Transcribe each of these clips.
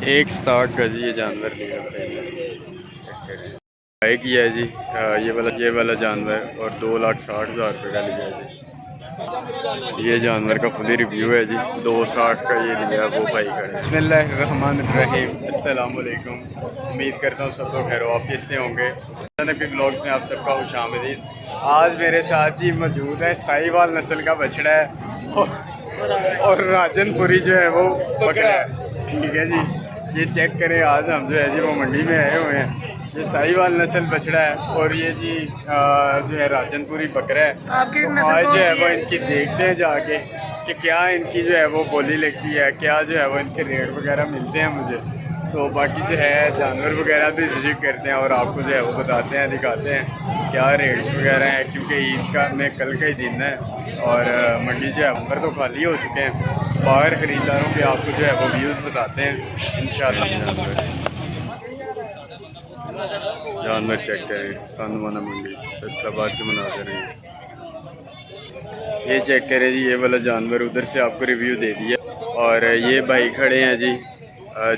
एक स्टार्ट का जी ये जानवर लिया भाई किया है जी। ये वाला जानवर और 2,60,000 रुपये का लिया है जी। ये जानवर का फुली रिव्यू है जी। 2,60 का ये लिया वो भाई का। बिस्मिल्लाहिर्रहमानिर्रहीम। अस्सलाम वालेकुम। उम्मीद करता हूँ सब लोग खैर ऑफिस से होंगे। के ब्लॉग्स में आप सबका खुशामदीद। आज मेरे साथ जी मौजूद है साहिवाल नस्ल का बछड़ा है और राजनपुरी जो है वो बकरा है। ठीक है जी, ये चेक करें। आज हम जो है जी वो मंडी में आए हुए हैं। ये साहिवाल नस्ल बछड़ा है और ये जी जो है राजनपुरी बकरा है। तो आज जो है वो इनकी देखते हैं जाके कि क्या इनकी जो है वो बोली लगती है, क्या जो है वो इनके रेट वगैरह मिलते हैं मुझे। तो बाकी जो है जानवर वगैरह भी विजिट करते हैं और आपको जो है वो बताते हैं, दिखाते हैं क्या रेट्स वगैरह हैं, क्योंकि ईद का में कल का ही दिन है और मंडी जो है अंदर तो खाली हो चुके हैं। बाहर ख़रीदारों के आपको जो है वो व्यूज़ बताते हैं इंशाल्लाह। जानवर चेक करें, कानवाना मंडी फैसलाबाद के मनाज़र हैं। ये चेक करें जी, ये वाला जानवर उधर से आपको रिव्यू दे दिया। और ये भाई खड़े हैं जी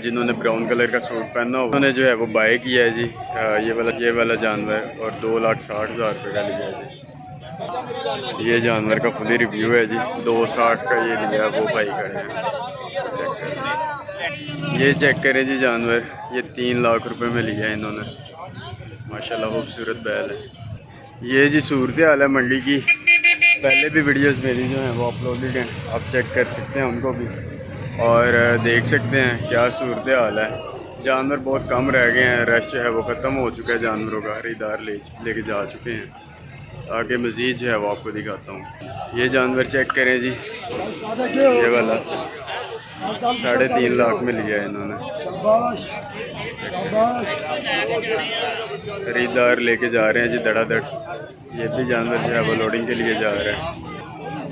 जिन्होंने ब्राउन कलर का सूट पहना हुआ, उन्होंने जो है वो बाय किया है जी ये वाला जानवर और 2,60,000 रुपये का लिया है जी। ये जानवर का फुली रिव्यू है जी। 2,60 का ये लिया वो भाई खड़े हैं, चेक करें। ये चेक करें जी जानवर, ये 3 लाख रुपए में लिया है इन्होंने। माशाल्लाह खूबसूरत बैल है। ये जी सूरत हाल है मंडी की। पहले भी वीडियोस मेरी जो हैं वो अपलोडेड हैं, आप चेक कर सकते हैं उनको भी और देख सकते हैं क्या सूरत हाल है। जानवर बहुत कम रह गए हैं, रश जो है वो ख़त्म हो चुका है जानवरों का। खरीदार लेके जा चुके हैं। आगे मज़ीद जो है वो आपको दिखाता हूँ। ये जानवर चेक करें जी, ये वाला 3.5 लाख में लिया है इन्होंने। खरीदार लेके जा रहे हैं जी धड़ाधड़। ये भी जानवर जो है वो लोडिंग के लिए जा रहे हैं।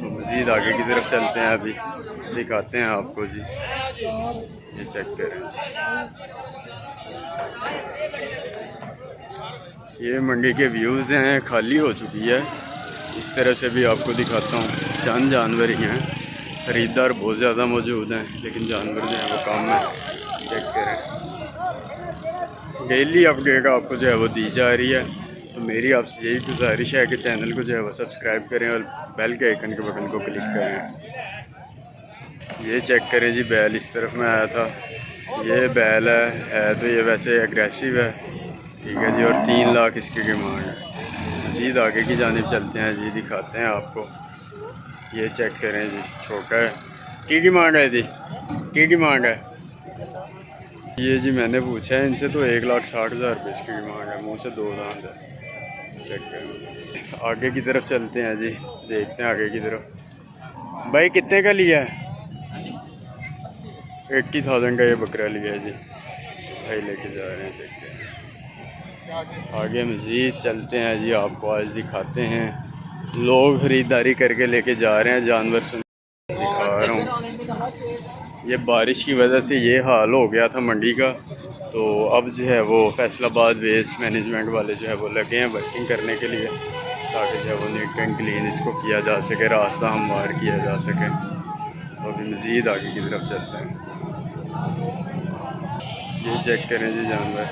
तो मज़ीद आगे की तरफ चलते हैं, अभी दिखाते हैं आपको जी। ये चेक करें, ये मंडी के व्यूज़ हैं, खाली हो चुकी है। इस तरह से भी आपको दिखाता हूँ। चंद जानवर ही हैं, ख़रीदार बहुत ज़्यादा मौजूद हैं लेकिन जानवर जो है वो कम है। चेक करें, डेली अपडेट आपको जो है वो दी जा रही है। तो मेरी आपसे यही गुजारिश है कि चैनल को जो है वो सब्सक्राइब करें और बेल के आइकन के बटन को क्लिक करें। ये चेक करें जी, बैल इस तरफ में आया था। ये बैल है तो ये वैसे एग्रेसिव है, ठीक है जी। और 3 लाख इसकी डिमांड है। मज़ीद आगे की जानिब चलते हैं जी, दिखाते हैं आपको। ये चेक करें जी, छोटा है। की डिमांड है जी, की डिमांड है। ये जी मैंने पूछा है इनसे तो 1,60,000 रुपये इसकी डिमांड है। मुँह से 2 दांत है। चेक करें, आगे की तरफ चलते हैं जी, देखते हैं आगे की तरफ। भाई कितने का लिया है? 80,000 का ये बकरा लिया है जी, भाई लेके जा रहे हैं। चेक करें, आगे मज़ीद चलते हैं जी, आपको आज दिखाते हैं। लोग ख़रीदारी करके लेके जा रहे हैं जानवर। दिखा रहा हूँ, ये बारिश की वजह से ये हाल हो गया था मंडी का। तो अब जो है वो फैसलाबाद वेस्ट मैनेजमेंट वाले जो है वो लगे हैं वर्किंग करने के लिए, ताकि जो है वो नीट एंड क्लीन इसको किया जा सके, रास्ता हमवार किया जा सके। तो अभी मज़ीद आगे की तरफ चलते हैं। ये चेक करें जी जानवर,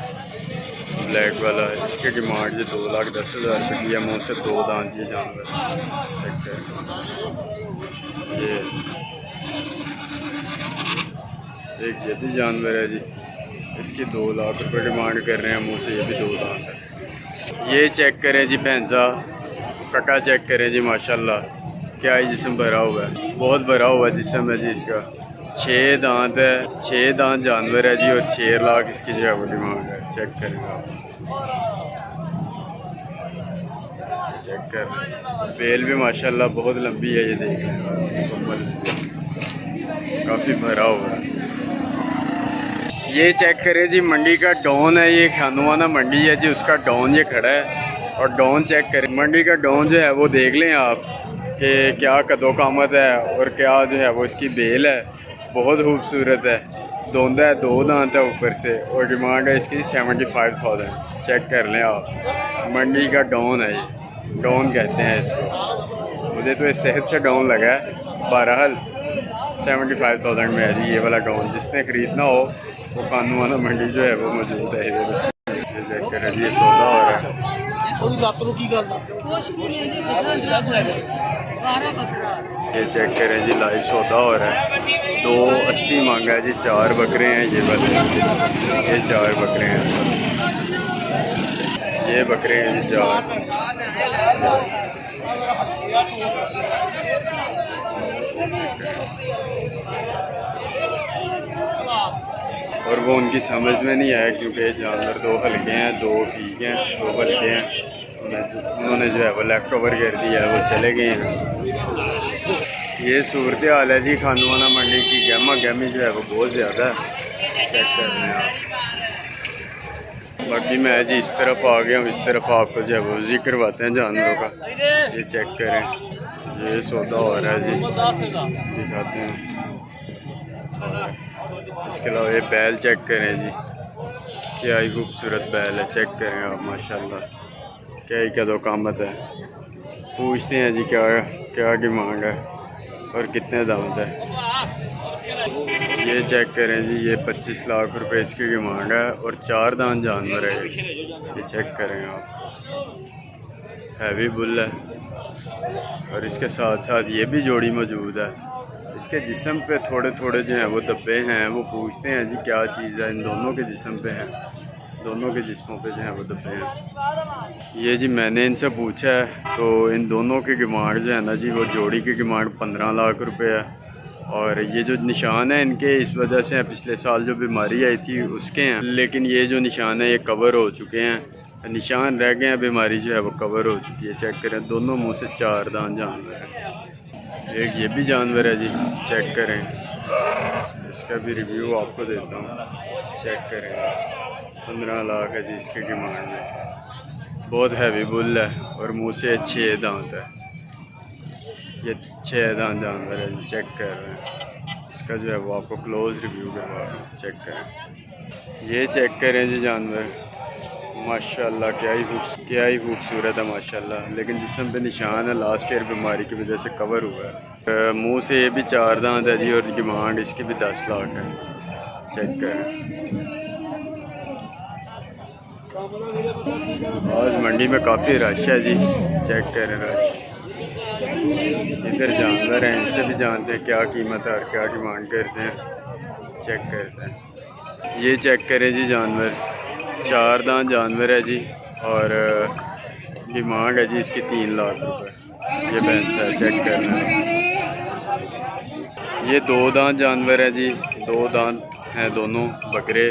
ब्लैक वाला है। इसकी डिमांड जी 2,10,000 रुपये की है। मुँह से 2 दांत ये जानवर। चेक करें, ये भी जानवर है जी, इसकी 2 लाख रुपये डिमांड कर रहे हैं। मुँह से ये भी 2 दांत है। ये चेक करें जी भैंसा कटा, चेक करें जी माशाल्लाह क्या ही जिस्म भरा हुआ है, बहुत भरा हुआ जिस्म है जी इसका। 6 दांत है, 6 दांत जानवर है जी और 6 लाख इसकी जो है वो डिमांड है। चेक करें आप, चेक कर। बेल भी माशाल्लाह बहुत लंबी है, ये देख रहे हैं, काफ़ी भरा हुआ है। ये चेक करें जी, मंडी का डॉन है। ये खानवाना मंडी है जी, उसका डॉन ये खड़ा है। और डॉन चेक करें, मंडी का डॉन जो है वो देख लें आप कि क्या कदो कामत है और क्या जो है वो इसकी बेल है। बहुत खूबसूरत है, धोंदा है, 2 दांत है ऊपर से और डिमांड है इसकी 75,000। चेक कर लें आप, मंडी का डॉन है ये, डॉन कहते हैं इसको। मुझे तो इस सेहत से डॉन लगा है। बहरहाल 75,000 में है जी ये वाला डॉन। जिसने ख़रीदना हो वो कानूना मंडी जो है वो मौजूद है इधर। ये चेक करें जी, ये सौदा हो रहा है। ये चेक करें जी, लाइव सौदा हो रहा है। 280 मांगा है जी, 4 बकरे हैं ये वाले, ये 4 बकरे हैं, ये बकरे हैं जी 4। और वो उनकी समझ में नहीं आया क्योंकि जानवर 2 हल्के हैं, 2 ठीक हैं, 2 हल्के हैं। उन्होंने जो है वो लेफ्ट ओवर कर दिया है, वो चले गए हैं। ये सूरत हाल है जी खानवाना मंडी की। गहमा गहमी जो है वो बहुत ज़्यादा है। चेक कर रहे हैं आप। बाकी मैं जी इस तरफ आ गया हूँ, इस तरफ आपको जो है वो विजिट करवाते हैं जानवरों का। ये चेक करें, ये सौदा हो रहा है जी, दिखाते हैं। इसके अलावा ये बैल चेक करें जी, क्या ही खूबसूरत बैल है। चेक करें आप, माशाल्लाह, क्या ही कदो कामत है। पूछते हैं जी क्या क्या डिमांड है और कितने दाम है। ये चेक करें जी, ये 25 लाख रुपए इसकी डिमांड है और 4 दांत जानवर है। ये चेक करें आप, हैवी बुल है। और इसके साथ साथ ये भी जोड़ी मौजूद है। इसके जिस्म पे थोड़े थोड़े जो हैं वो धब्बे हैं। वो पूछते हैं जी क्या चीज़ है। इन दोनों के जिस्म पे हैं, दोनों के जिस्मों पे जो हैं वो धब्बे हैं। ये जी मैंने इनसे पूछा है तो इन दोनों की डिमांड जो है ना जी, वो जोड़ी की डिमांड 15 लाख रुपए है। और ये जो निशान है इनके, इस वजह से पिछले साल जो बीमारी आई थी उसके हैं, लेकिन ये जो निशान है ये कवर हो चुके हैं। निशान रह गए हैं, बीमारी जो है वो कवर हो चुकी है। चेक करें, दोनों मुँह से 4 दांत जानवर है। एक ये भी जानवर है जी, चेक करें, इसका भी रिव्यू आपको देता हूँ। चेक करें, 15 लाख है जी इसके डिमांड में। बहुत हैवी बुल है और मुँह से 6 दांत है। ये 6 दांत जानवर है जी, चेक कर रहे हैं। इसका जो है वो आपको क्लोज रिव्यू करवा रहा हूँ। चेक करें, ये चेक करें जी जानवर, माशाल्लाह क्या ही खूबसूरत है माशाल्लाह। लेकिन जिस्म पे निशान है, लास्ट ईयर बीमारी की वजह से कवर हुआ है। मुंह से ये भी 4 दांत है जी और डिमांड इसकी भी 10 लाख है। चेक करें, आज मंडी में काफ़ी रश है जी। चेक करें रश, इधर जानवर हैं, इनसे भी जानते हैं क्या कीमत है और क्या डिमांड करते हैं। चेक करते हैं, ये चेक करें जी जानवर, 4 दांत जानवर है जी और डिमांड है जी इसकी 3 लाख रुपए। ये भैंस है, चेक करना है। ये 2 दांत जानवर है जी, 2 दांत हैं दोनों बकरे।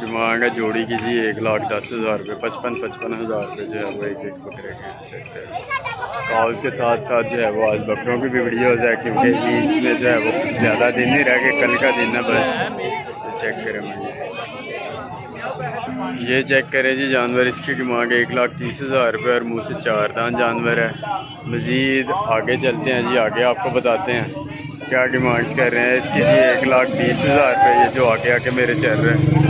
डिमांड है जोड़ी की जी 1,10,000 रुपये, 55,000 रुपये जो है वो एक बकरे के। चेक करें, और उसके साथ साथ जो है वो आज बकरों की भी वीडियो हो जाए क्योंकि ईद में जो है वो ज़्यादा दिन नहीं रह गए, कल का दिन है बस। तो चेक करें मुझे, ये चेक करें जी जानवर, इसकी डिमांड 1,30,000 रुपये और मुँह से 4 दांत जानवर है। मज़ीद आगे चलते हैं जी, आगे आपको बताते हैं क्या डिमांड्स कर रहे हैं इसकी जी। 1,20,000 रुपये ये जो आगे आके मेरे चल रहे हैं।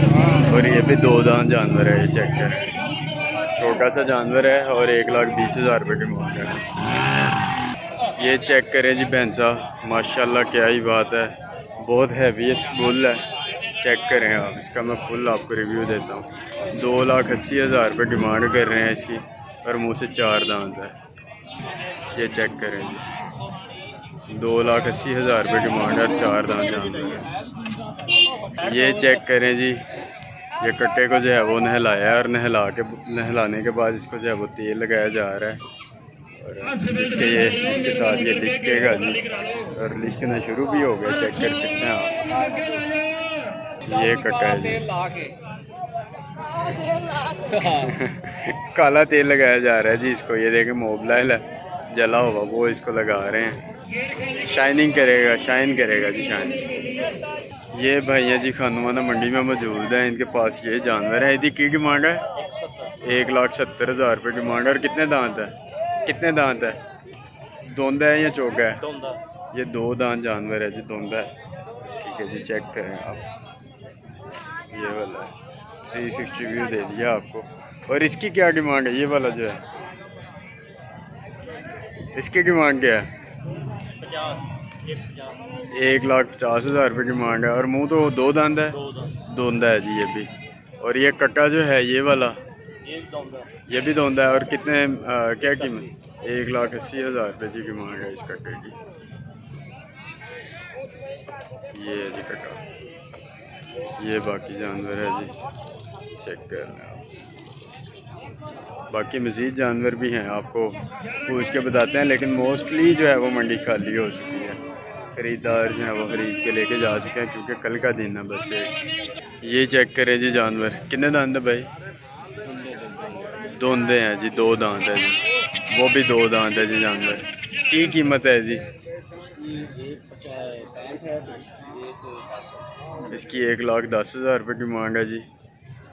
और ये भी 2 दांत जानवर है। ये चेक करें, छोटा सा जानवर है और 1,20,000 रुपये डिमांड है। ये चेक करें जी भैंसा, माशाल्लाह क्या ही बात है, बहुत हैवी बुल है। चेक करें आप, इसका मैं फुल आपको रिव्यू देता हूँ। 2,80,000 रुपये डिमांड कर रहे हैं इसकी और मुँह से 4 दांत है। ये चेक करें जी, 2,80,000 रुपये डिमांड और 4 दांत जानवर है। ये चेक करें जी, ये कट्टे को जो है वो नहलाया है और नहलाने के बाद इसको जो है वो तेल लगाया जा रहा है। और इसके साथ ये लिखेगा जी और लिखना शुरू भी हो गया। चेक कर सकते हैं आप, ये कट्टा है जी। काला तेल लगाया जा रहा है जी इसको। ये देखें, मोबाइल है जला हुआ, वो इसको लगा रहे हैं, शाइनिंग करेगा, शाइन करेगा जी, शाइन। ये भैया जी खानवाना मंडी में मौजूद है, इनके पास ये जानवर है। इसकी डिमांड है 1,70,000 रुपये डिमांड। और कितने दांत है, कितने दांत है, दोंदा है या चौका है? ये 2 दांत जानवर है जी, दोंदा है। ठीक है जी, चेक करें आप, ये वाला 360 व्यू दे दिया आपको। और इसकी क्या डिमांड है? ये वाला जो है, इसकी डिमांड क्या है? 1,50,000 रुपये की मांग है। और मुंह तो दो दांत है, दोंदा है जी ये भी। और ये कक्का जो है ये वाला ये भी दोंदा है। और कितने क्या कीमत? 1,80,000 रुपये जी की मांग है इस कक्के की। ये है जी कक्का। ये बाकी जानवर है जी, चेक कर लें आप। बाकी मज़ीद जानवर भी हैं, आपको पूछ के बताते हैं, लेकिन मोस्टली जो है वो मंडी खाली हो चुकी है। ख़रीदार जो है वो ख़रीद के लेके जा चुके हैं, क्योंकि कल का दिन है बस एक। ये चेक करें जी जानवर, कितने दांत है भाई? दोंदे हैं जी, 2 दांत है जी। वो भी 2 दांत है जी जानवर। की कीमत है जी? इसकी 1,10,000 रुपये की मांग है जी।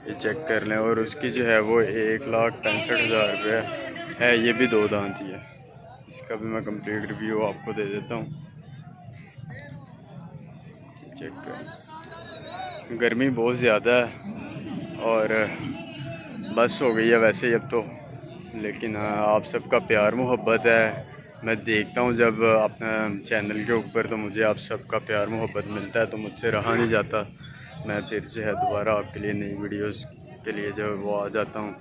ये चेक कर लें। और उसकी जो है वो 1,65,000 रुपये है। ये भी 2 दांत ही है। इसका भी मैं कंप्लीट रिव्यू आपको दे देता हूँ, चेक कर। गर्मी बहुत ज़्यादा है और बस हो गई है वैसे ही अब तो, लेकिन आप सबका प्यार मोहब्बत है। मैं देखता हूँ जब अपना चैनल के ऊपर, तो मुझे आप सबका प्यार मोहब्बत मिलता है, तो मुझसे रहा नहीं जाता। मैं फिर जो है दोबारा आपके लिए नई वीडियोस के लिए जो वो आ जाता हूँ,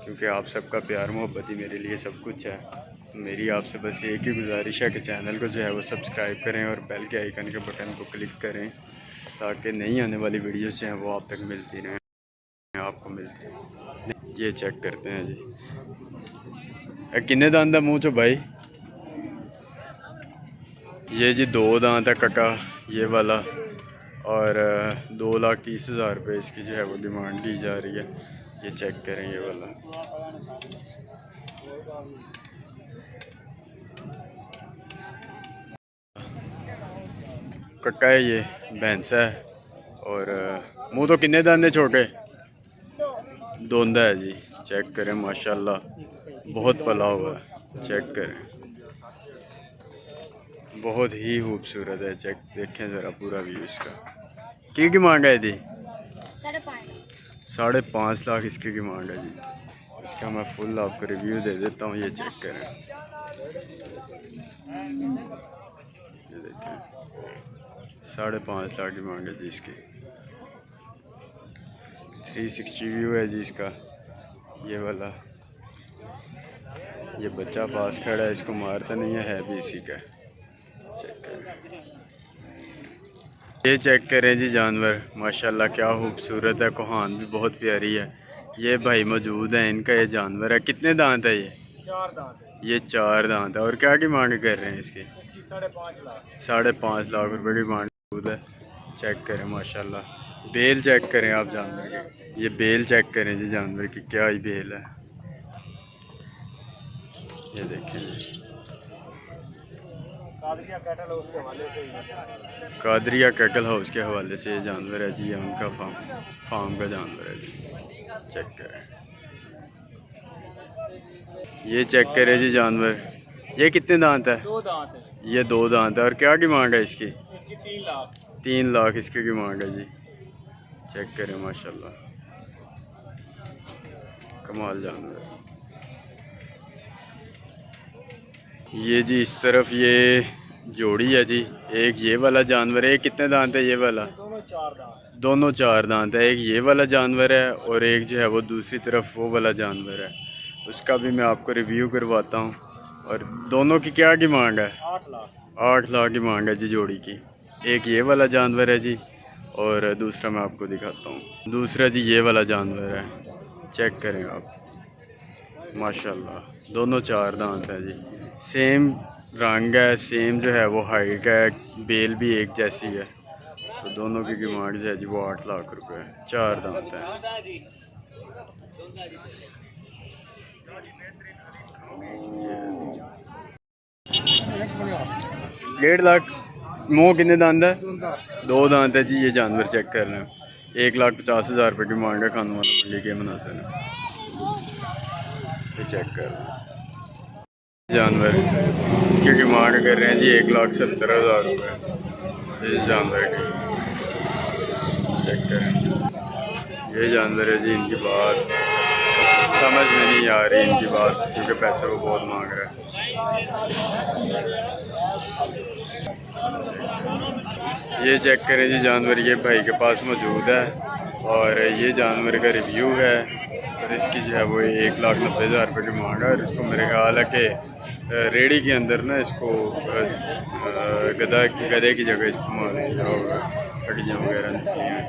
क्योंकि आप सबका प्यार मोहब्बत ही मेरे लिए सब कुछ है। मेरी आपसे बस एक ही गुजारिश है कि चैनल को जो है वो सब्सक्राइब करें और बेल के आइकन के बटन को क्लिक करें, ताकि नई आने वाली वीडियोस जो हैं वो आप तक मिलती रहें, आपको मिलती हैं। ये चेक करते हैं जी, किन्ने दांत है मुँह चो भाई? ये जी 2 दांत है कक्का ये वाला। और 2,30,000 रुपये इसकी जो है वो डिमांड की जा रही है। ये चेक करें ये वाला। कक्का है ये, भैंसा है। और मुँह तो किन्ने दांत है छोटे? दोंदा है जी। चेक करें माशाल्लाह, बहुत पला हुआ है। चेक करें, बहुत ही खूबसूरत है। चेक देखें ज़रा पूरा व्यू इसका। की मांग है दी? 5.5 लाख इसकी की मांग है जी। इसका मैं फुल आपको रिव्यू दे देता हूँ। ये चेक करें, ये देखें 5.5 लाख की मांग है जी इसकी। 360 व्यू है जी इसका ये वाला। ये बच्चा पास खड़ा है, इसको मारता नहीं है भी इसी का। चेक करें, ये चेक करें जी जानवर, माशाल्लाह क्या खूबसूरत है। कोहान भी बहुत प्यारी है। ये भाई मौजूद है, इनका ये जानवर है। कितने दांत है ये? 4 दांत है। ये 4 दांत है। और क्या की मांग कर रहे हैं इसकी? 5.5 लाख। 5.5 लाख रुपए की मांग मौजूद है। चेक करें माशाल्लाह। बेल चेक करें आप जानवर के, ये बेल चेक करें जी जानवर की, क्या ही बेल है। ये देखें जी, कादरिया कैटल हाउस के हवाले से ये जानवर है जी। ये उनका फार्म का जानवर है जी। चेक करें, ये चेक करें जी जानवर। ये कितने दांत है? 2 दांत है। ये 2 दांत है। और क्या की मांग है इसकी? इसकी 3 लाख। 3 लाख इसकी की मांग है जी। चेक करें माशाल्लाह, कमाल जानवर। ये जी इस तरफ ये जोड़ी है जी। एक ये वाला जानवर है। कितने दांत है ये वाला? दोनों 4 दांत। दोनों 4 दांत है। एक ये वाला जानवर है और एक जो है वो दूसरी तरफ वो वाला जानवर है। उसका भी मैं आपको रिव्यू करवाता हूँ। और दोनों की क्या की मांग है? 8 लाख। 8 लाख की मांग है जी जोड़ी की। एक ये वाला जानवर है जी, और दूसरा मैं आपको दिखाता हूँ। दूसरा जी ये वाला जानवर है। चेक करें आप, माशाल्लाह दोनों 4 दांत है जी। सेम रंग है, सेम जो है वो हाइट है, बेल भी एक जैसी है। तो दोनों की डिमांड जो है जी वो 8 लाख रुपए है। 4 दांत है। 1.5 लाख। मुँह कितने दांत है? 2 दांत है जी। ये जानवर चेक कर लें। 1,50,000 रुपये की मांग है खाने वाला मंडी के मुनासिब है। ये चेक कर लें जानवर, इसकी डिमांड कर रहे हैं जी 1,70,000 रुपये इस जानवर की। चेक करें, ये जानवर है जी। इनकी बात समझ में नहीं आ रही इनकी बात, क्योंकि पैसे वो बहुत मांग रहे हैं। ये चेक करें जी जानवर, ये भाई के पास मौजूद है और ये जानवर का रिव्यू है। और इसकी जो है वो 1,90,000 रुपये की मांग है। और इसको मेरे ख्याल है कि रेडी के अंदर ना इसको गधे की जगह इस्तेमाल किया होगा, हड्डियाँ वगैरह निकली हैं।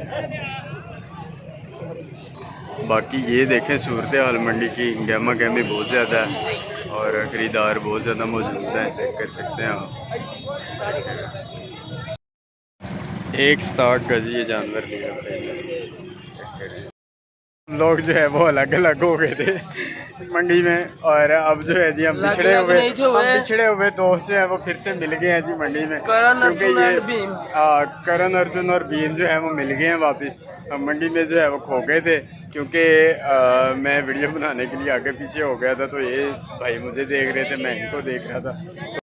बाकी ये देखें सूरत हाल मंडी की, गहमा गहमी बहुत ज़्यादा है और ख़रीदार बहुत ज़्यादा मौजूद हैं, चेक कर सकते हैं आप। 1,60 का जी ये जानवर लिया भाई। लोग जो है वो अलग अलग हो गए थे मंडी में, और अब जो है जी हम बिछड़े हुए दोस्त जो है वो फिर से मिल गए हैं जी मंडी में, क्योंकि ये करण अर्जुन और भीम जो है वो मिल गए हैं वापस। मंडी में जो है वो खो गए थे, क्योंकि मैं वीडियो बनाने के लिए आगे पीछे हो गया था, तो ये भाई मुझे देख रहे थे, मैं इनको देख रहा था।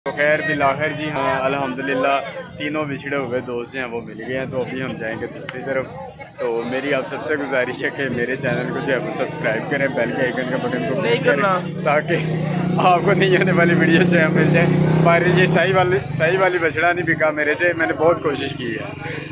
तो खैर बिलाखिर जी हाँ अल्हम्दुलिल्लाह तीनों बिछड़े हुए दोस्त हैं वो मिल गए हैं। तो अभी हम जाएंगे दूसरी तरफ। तो मेरी आप सबसे गुजारिश है कि मेरे चैनल को जो है वो सब्सक्राइब करें, बेल के आइकन का बटन को क्लिक करें, ताकि आपको नहीं आने वाली वीडियो जो है मिल जाए। पर ये सही वाली बछड़ा नहीं बिका मेरे से, मैंने बहुत कोशिश की है।